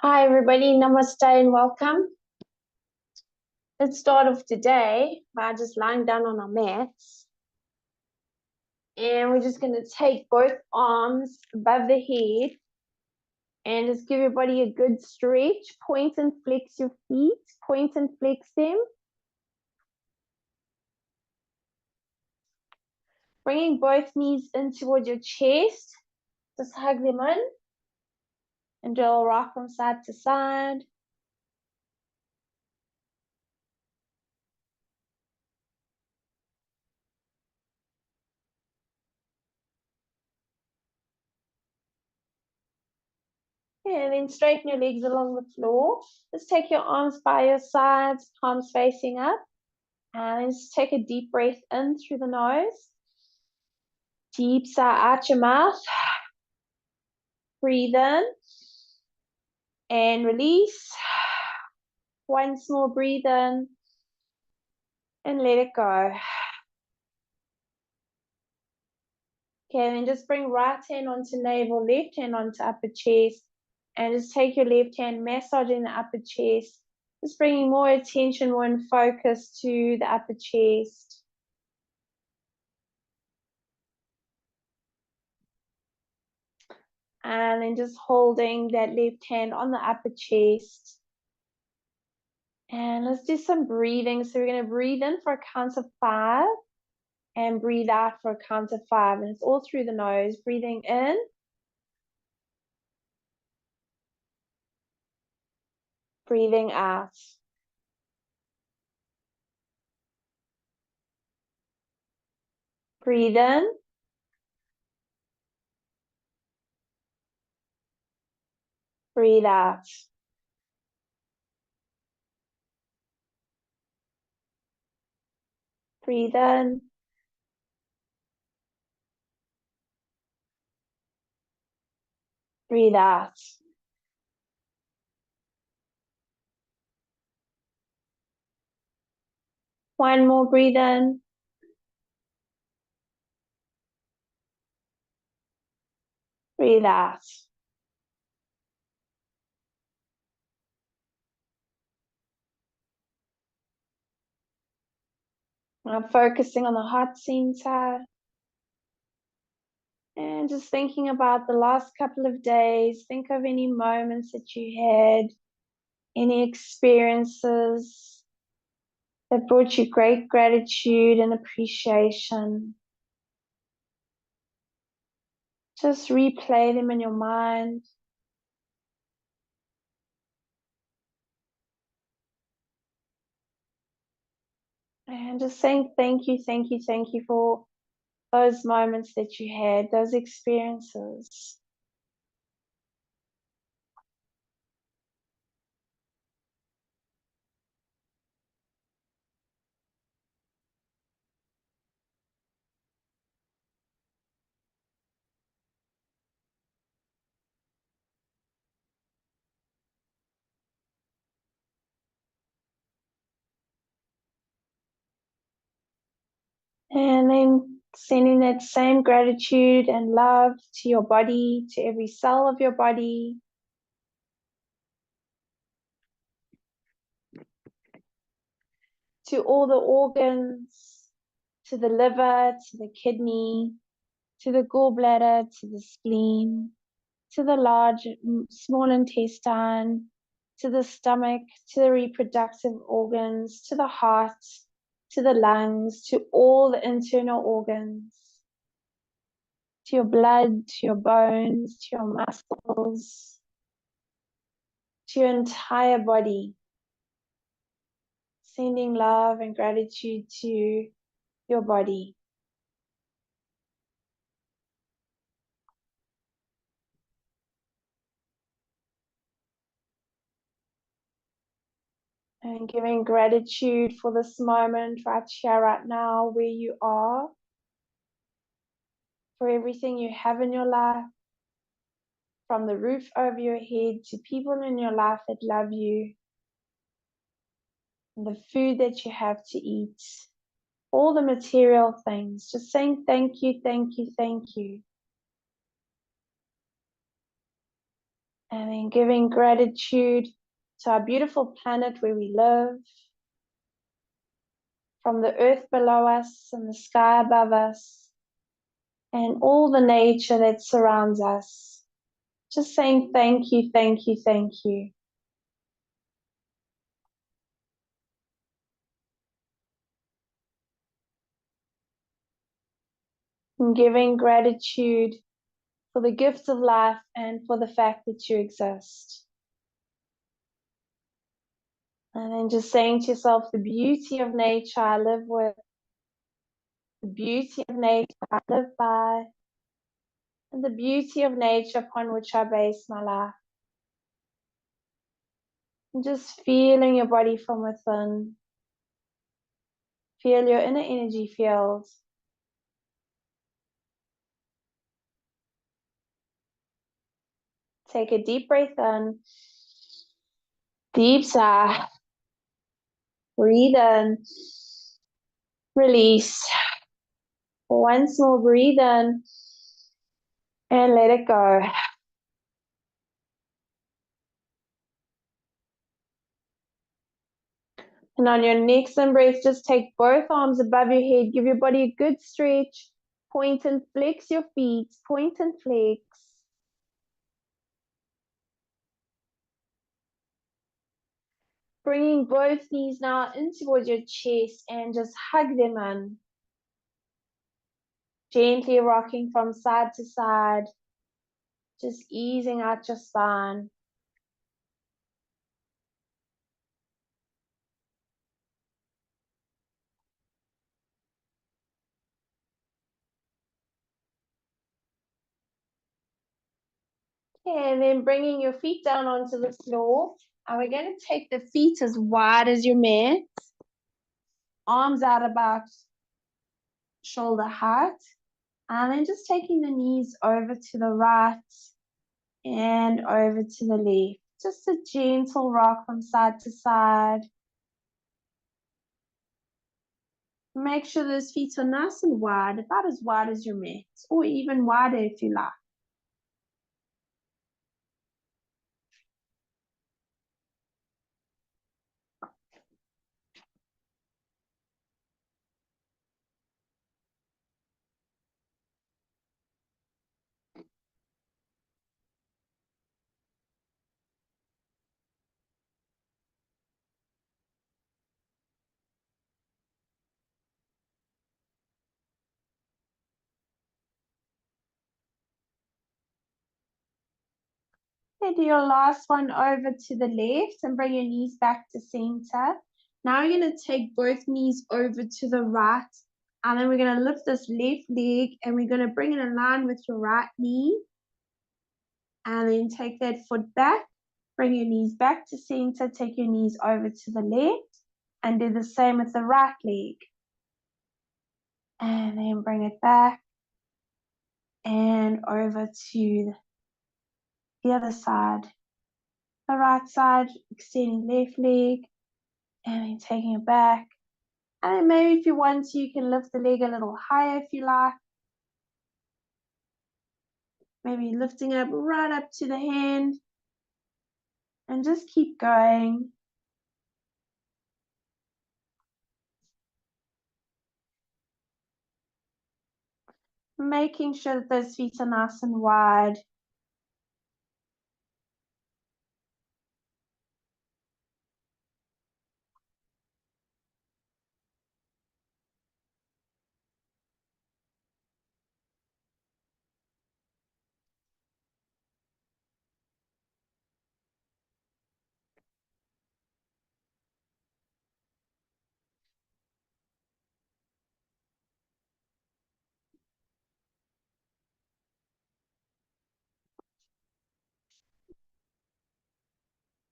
Hi everybody, namaste and welcome. Let's start off today by just lying down on our mats. And we're just going to take both arms above the head and just give your body a good stretch. Point and flex your feet. Point and flex them. Bringing both knees in towards your chest. Just hug them in. And do a rock from side to side. And then straighten your legs along the floor. Just take your arms by your sides, palms facing up. And just take a deep breath in through the nose. Deep sigh out your mouth. Breathe in. And release. Once more, breathe in. And let it go. Okay, then just bring right hand onto navel, left hand onto upper chest. And just take your left hand, massaging the upper chest. Just bringing more attention, more in focus to the upper chest. And then just holding that left hand on the upper chest. And let's do some breathing. So we're going to breathe in for a count of 5 and breathe out for a count of 5. And it's all through the nose. Breathing in. Breathing out. Breathe in. Breathe out. Breathe in. Breathe out. One more breathe in. Breathe out. I'm focusing on the heart center. And just thinking about the last couple of days. Think of any moments that you had, any experiences that brought you great gratitude and appreciation. Just replay them in your mind. And just saying thank you, thank you, thank you for those moments that you had, those experiences. And then sending that same gratitude and love to your body, to every cell of your body. To all the organs, to the liver, to the kidney, to the gallbladder, to the spleen, to the large, small intestine, to the stomach, to the reproductive organs, to the heart, to the lungs, to all the internal organs, to your blood, to your bones, to your muscles, to your entire body. Sending love and gratitude to your body. And giving gratitude for this moment right here, right now, where you are. For everything you have in your life. From the roof over your head to people in your life that love you. And the food that you have to eat. All the material things. Just saying thank you, thank you, thank you. And then giving gratitude to our beautiful planet where we live, from the earth below us and the sky above us, and all the nature that surrounds us. Just saying thank you, thank you, thank you. And giving gratitude for the gift of life and for the fact that you exist. And then just saying to yourself, the beauty of nature I live with, the beauty of nature I live by, and the beauty of nature upon which I base my life. And just feeling your body from within. Feel your inner energy field. Take a deep breath in. Deep sigh. Breathe in. Release. Once more, breathe in. And let it go. And on your next breath, just take both arms above your head. Give your body a good stretch. Point and flex your feet. Point and flex. Bringing both knees now in towards your chest and just hug them in. Gently rocking from side to side. Just easing out your spine. Okay, and then bringing your feet down onto the floor. And we're going to take the feet as wide as your mat. Arms out about shoulder height. And then just taking the knees over to the right and over to the left. Just a gentle rock from side to side. Make sure those feet are nice and wide, about as wide as your mat, or even wider if you like. Okay, do your last one over to the left and bring your knees back to center. Now you're going to take both knees over to the right, and then we're going to lift this left leg and we're going to bring it in line with your right knee. And then take that foot back, bring your knees back to center, take your knees over to the left, and do the same with the right leg. And then bring it back and over to the other side. The right side, extending left leg, and then taking it back. And then maybe if you want to, you can lift the leg a little higher if you like. Maybe lifting up right up to the hand. And just keep going. Making sure that those feet are nice and wide.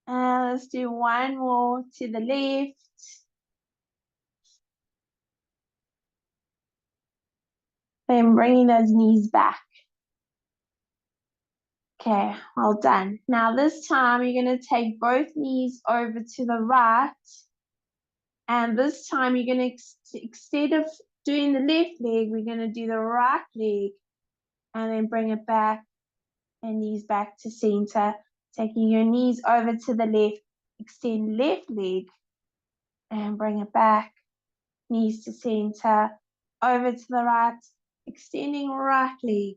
And let's do one more to the left. Then bringing those knees back. Okay, well done. Now this time you're going to take both knees over to the right. And this time you're going to, instead of doing the left leg, we're going to do the right leg. And then bring it back and knees back to center. Taking your knees over to the left, extend left leg and bring it back. Knees to center, over to the right, extending right leg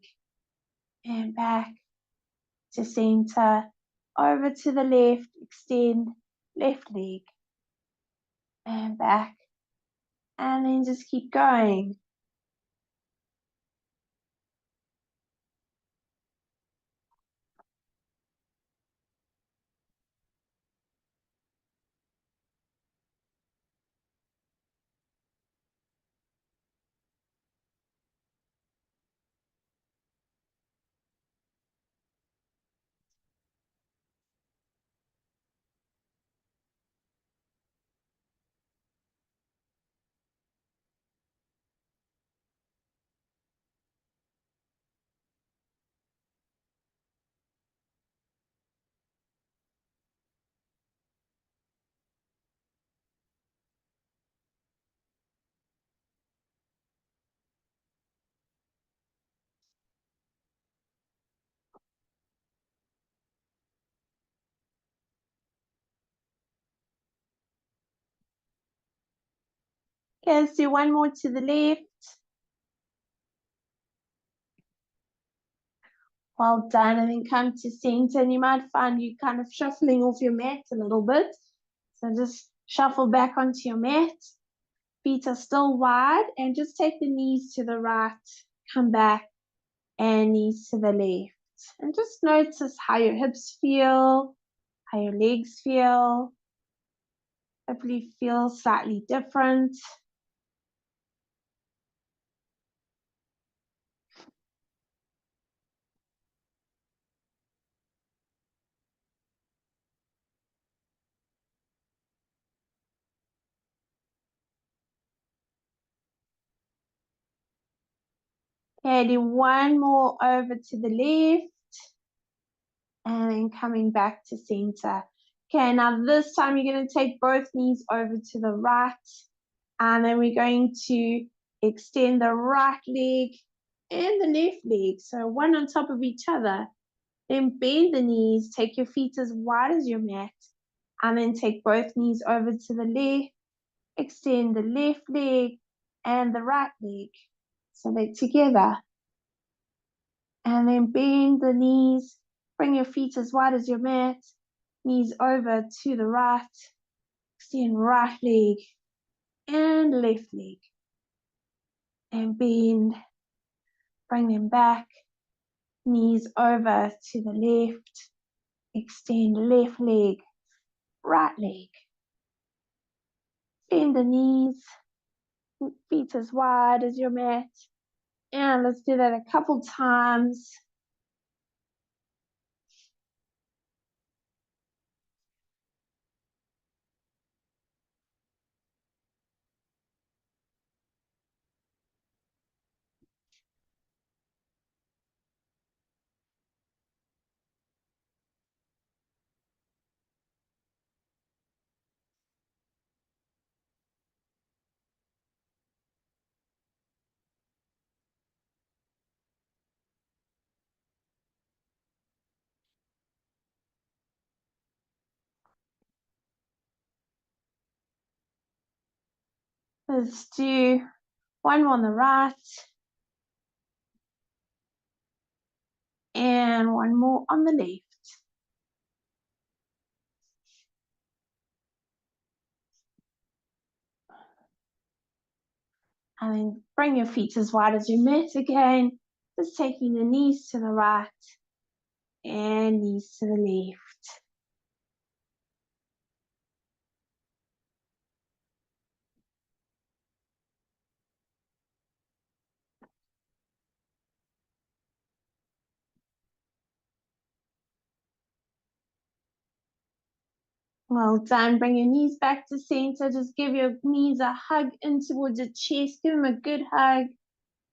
and back to center, over to the left, extend left leg and back, and then just keep going. Okay, let's do one more to the left. Well done, and then come to center, and you might find you kind of shuffling off your mat a little bit. So just shuffle back onto your mat. Feet are still wide, and just take the knees to the right, come back, and knees to the left. And just notice how your hips feel, how your legs feel. Hopefully feel slightly different. Okay, do one more over to the left, and then coming back to center. Okay, now this time you're going to take both knees over to the right, and then we're going to extend the right leg and the left leg, so one on top of each other. Then bend the knees, take your feet as wide as your mat, and then take both knees over to the left, extend the left leg and the right leg, so they're together. And then bend the knees, bring your feet as wide as your mat, knees over to the right, extend right leg and left leg, and bend, bring them back, knees over to the left, extend left leg, right leg, bend the knees, feet as wide as your mat, and let's do that a couple times. Let's do one more on the right, and one more on the left. And then bring your feet as wide as your mat again, just taking the knees to the right and knees to the left. Well done. Bring your knees back to center. Just give your knees a hug in towards your chest. Give them a good hug.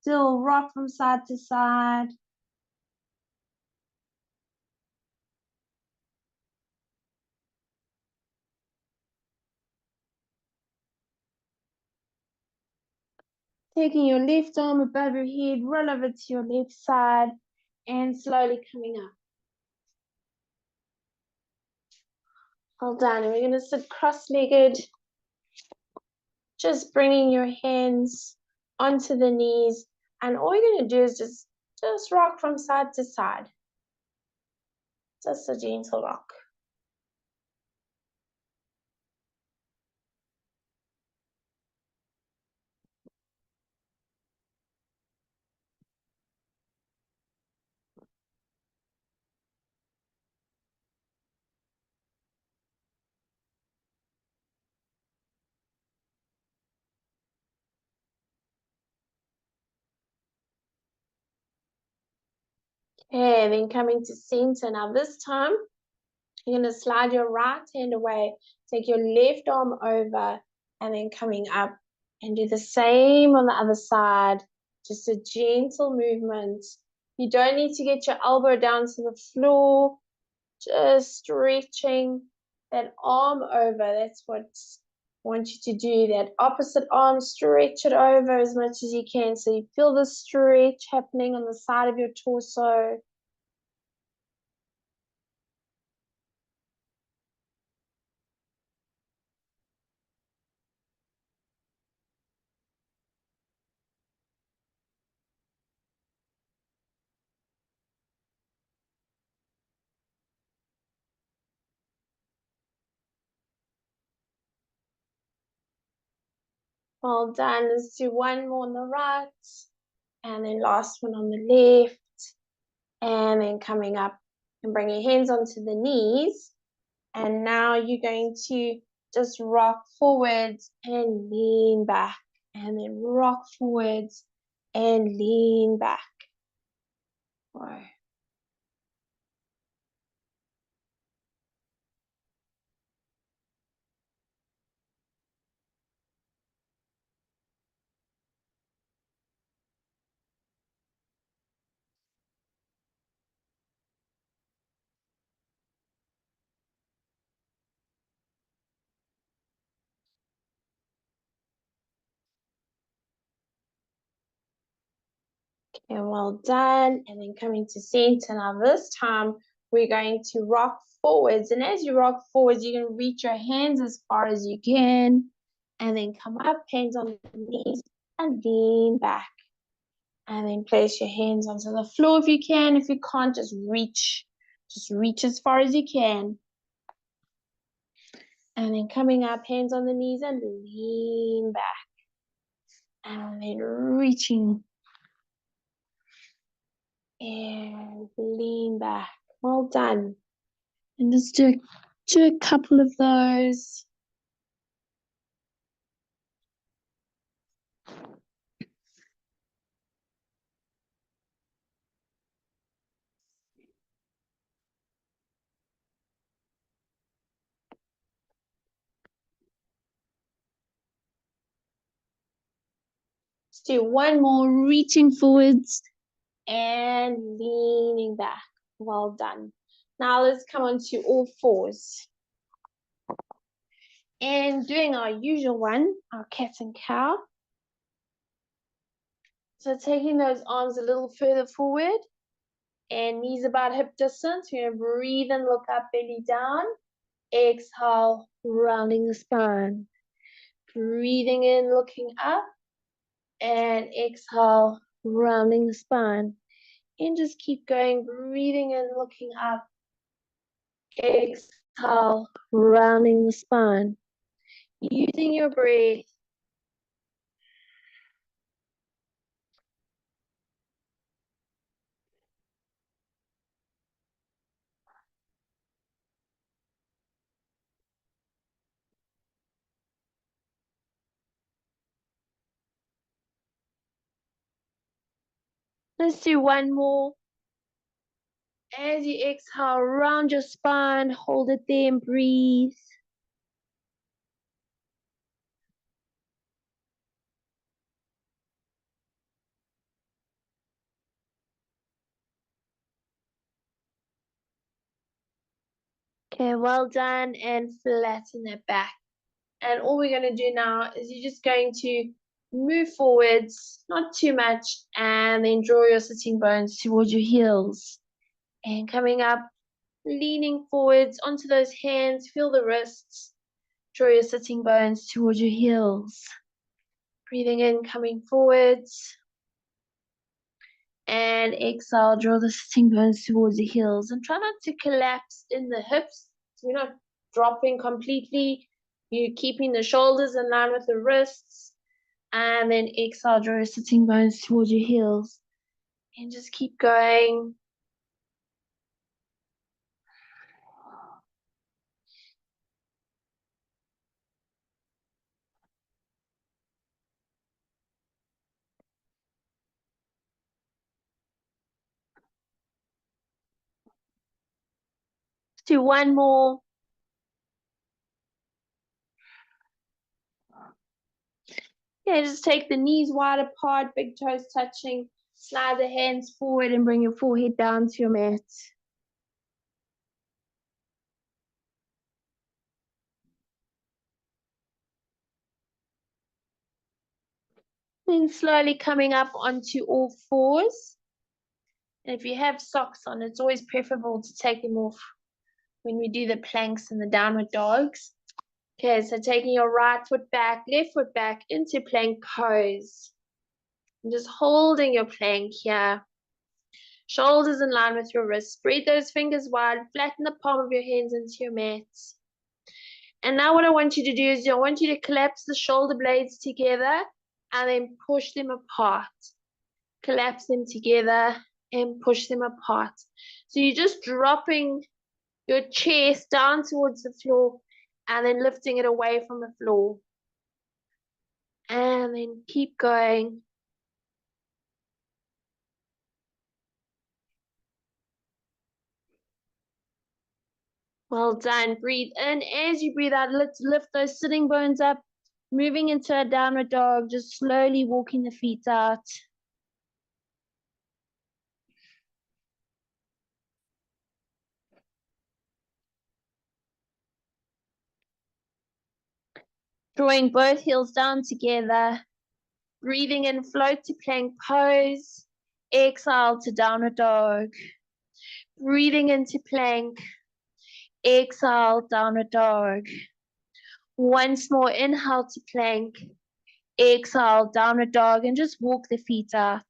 Still rock from side to side. Taking your left arm above your head, roll over to your left side and slowly coming up. Well done. And we're going to sit cross-legged, just bringing your hands onto the knees. And all you're going to do is just rock from side to side. Just a gentle rock. Okay, then coming to center. Now this time, you're going to slide your right hand away, take your left arm over, and then coming up and do the same on the other side. Just a gentle movement. You don't need to get your elbow down to the floor. Just stretching that arm over. That's what I want you to do. That opposite arm, stretch it over as much as you can. So you feel the stretch happening on the side of your torso. Well done. Let's do one more on the right. And then last one on the left. And then coming up and bring your hands onto the knees. And now you're going to just rock forwards and lean back. And then rock forwards and lean back. Whoa. And well done. And then coming to center. Now this time we're going to rock forwards. And as you rock forwards, you can reach your hands as far as you can. And then come up, hands on the knees, and lean back. And then place your hands onto the floor if you can. If you can't, just reach. Just reach as far as you can. And then coming up, hands on the knees and lean back. And then reaching. And lean back. Well done. And just do a couple of those. Let's do one more, reaching forwards and leaning back. Well done. Now let's come on to all fours. And doing our usual one, our cat and cow. So taking those arms a little further forward and knees about hip distance. We're going to breathe and look up, belly down. Exhale, rounding the spine. Breathing in, looking up. And exhale, rounding the spine. And just keep going, breathing in, looking up. Exhale, rounding the spine. Using your breath. Let's do one more. As you exhale, round your spine, hold it there and breathe. Okay, well done, and flatten it back. And all we're going to do now is you're just going to move forwards, not too much, and then draw your sitting bones towards your heels. And coming up Leaning forwards onto those hands, feel the wrists. Draw your sitting bones towards your heels. Breathing in, coming forwards. And exhale, draw the sitting bones towards the heels. And try not to collapse in the hips. So you're not dropping completely. You're keeping the shoulders in line with the wrists. And then exhale, draw your sitting bones towards your heels. And just keep going. Let's do one more. Yeah, just take the knees wide apart, big toes touching. Slide the hands forward and bring your forehead down to your mat. Then slowly coming up onto all fours. And if you have socks on, it's always preferable to take them off when we do the planks and the downward dogs. Okay, so taking your right foot back, left foot back into plank pose. And just holding your plank here. Shoulders in line with your wrists. Spread those fingers wide. Flatten the palm of your hands into your mat. And now what I want you to do is I want you to collapse the shoulder blades together and then push them apart. Collapse them together and push them apart. So you're just dropping your chest down towards the floor and then lifting it away from the floor. And then keep going. Well done. Breathe in. As you breathe out, let's lift those sitting bones up. Moving into a downward dog, just slowly walking the feet out. Drawing both heels down together. Breathing in, float to plank pose. Exhale to downward dog. Breathing into plank. Exhale, downward dog. Once more, inhale to plank. Exhale, downward dog, and just walk the feet out.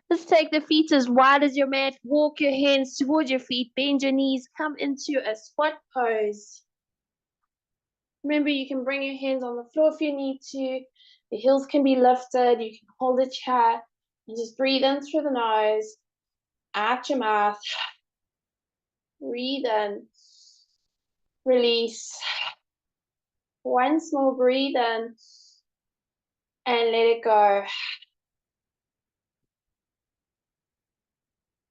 Let's take the feet as wide as your mat. Walk your hands towards your feet. Bend your knees. Come into a squat pose. Remember, you can bring your hands on the floor if you need to. The heels can be lifted. You can hold a chair. And just breathe in through the nose. Out your mouth. Breathe in. Release. Once more, breathe in. And let it go.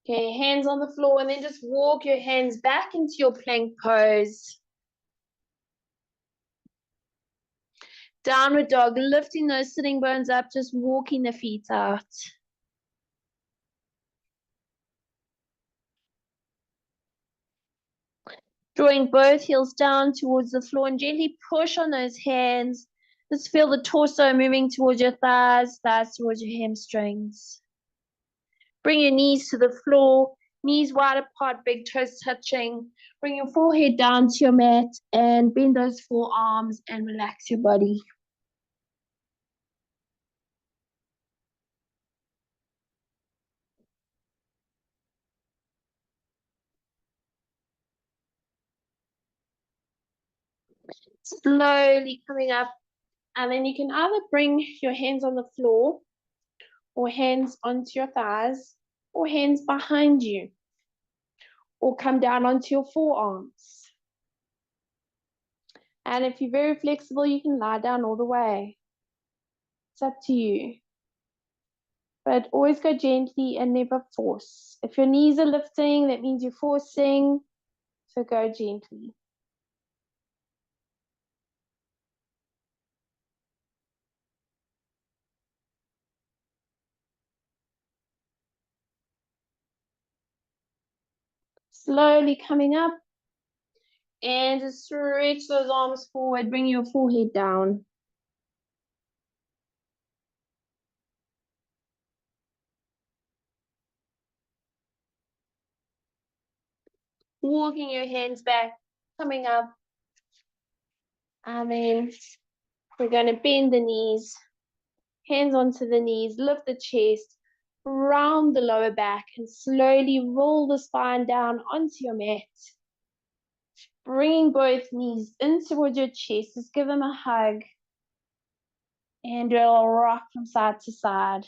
Okay, hands on the floor, and then just walk your hands back into your plank pose. Downward dog, lifting those sitting bones up, just walking the feet out. Drawing both heels down towards the floor and gently push on those hands. Just feel the torso moving towards your thighs, thighs towards your hamstrings. Bring your knees to the floor, knees wide apart, big toes touching. Bring your forehead down to your mat and bend those forearms and relax your body. Slowly coming up, and then you can either bring your hands on the floor or hands onto your thighs or hands behind you, or come down onto your forearms. And if you're very flexible, you can lie down all the way. It's up to you. But always go gently and never force. If your knees are lifting, that means you're forcing, so go gently. Slowly coming up, and just stretch those arms forward, bring your forehead down. walking your hands back, coming up, and then we're going to bend the knees, hands onto the knees, lift the chest, round the lower back, and slowly roll the spine down onto your mat. Bringing both knees in towards your chest, just give them a hug, and do a little rock from side to side.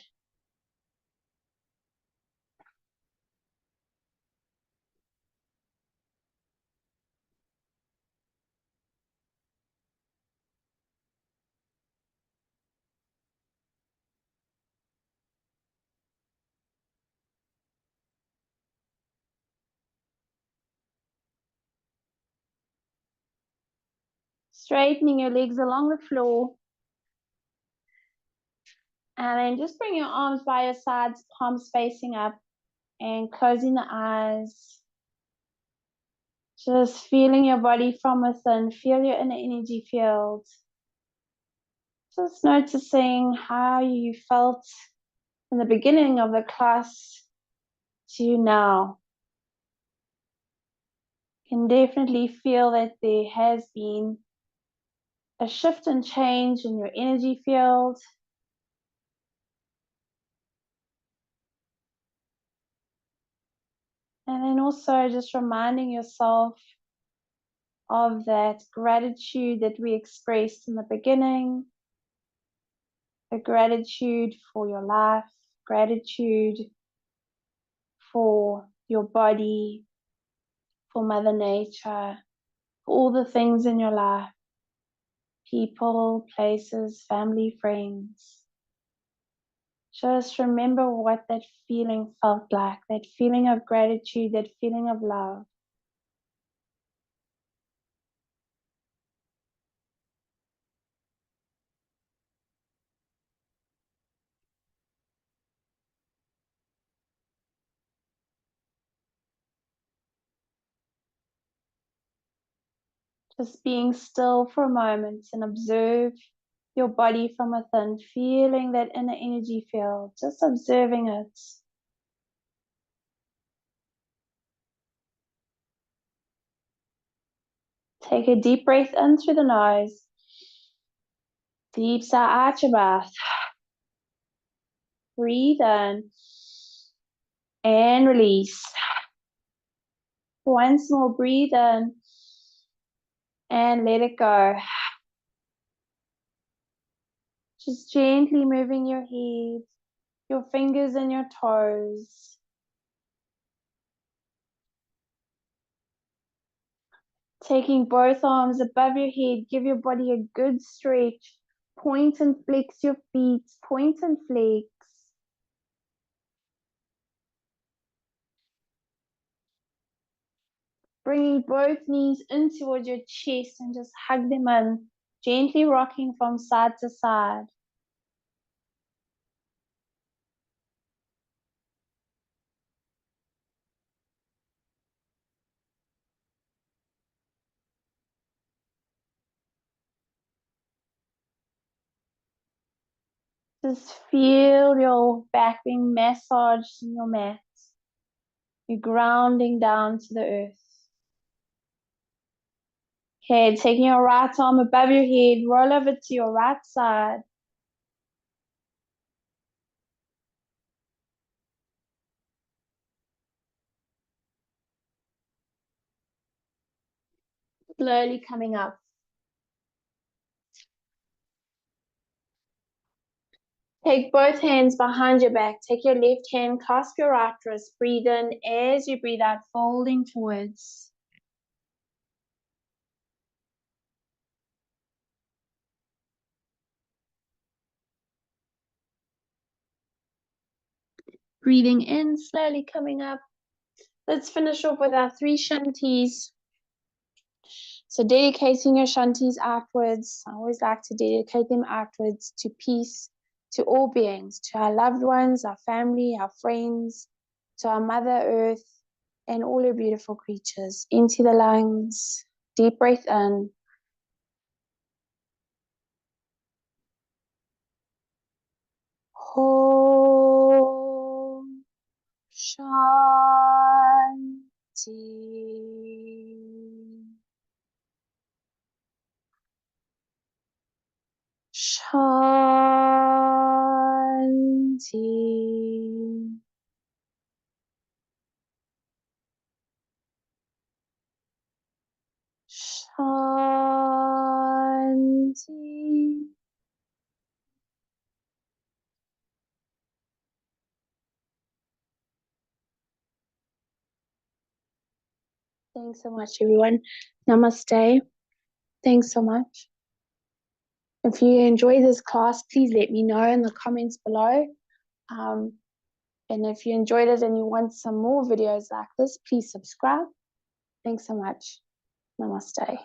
Straightening your legs along the floor. And then just bring your arms by your sides, palms facing up, and closing the eyes. Just feeling your body from within. Feel your inner energy field. Just noticing how you felt in the beginning of the class to now. You can definitely feel that there has been a shift and change in your energy field. And then also just reminding yourself of that gratitude that we expressed in the beginning, the gratitude for your life, gratitude for your body, for Mother Nature, for all the things in your life, people, places, family, friends. Just remember what that feeling felt like, that feeling of gratitude, that feeling of love. Just being still for a moment and observe your body from within, feeling that inner energy field, just observing it. Take a deep breath in through the nose. Deep sigh out your mouth. Breathe in and release. Once more, breathe in and let it go. Just gently moving your head, your fingers and your toes. Taking both arms above your head, give your body a good stretch. Point and flex your feet, point and flex. Bringing both knees in towards your chest and just hug them in, gently rocking from side to side. Just feel your back being massaged in your mat. You're grounding down to the earth. Okay, taking your right arm above your head, roll over to your right side. Slowly coming up. Take both hands behind your back. Take your left hand, clasp your right wrist. Breathe in as you breathe out, folding forwards. Breathing in, slowly coming up. Let's finish off with our 3 shanties. So dedicating your shanties outwards. I always like to dedicate them outwards to peace, to all beings, to our loved ones, our family, our friends, to our Mother Earth, and all her beautiful creatures. Into the lungs. Deep breath in. Om Shanti. Shanti. Shanti. Thanks so much, everyone. Namaste. Thanks so much. If you enjoy this class, please let me know in the comments below. And if you enjoyed it and you want some more videos like this, please subscribe. Thanks so much. Namaste.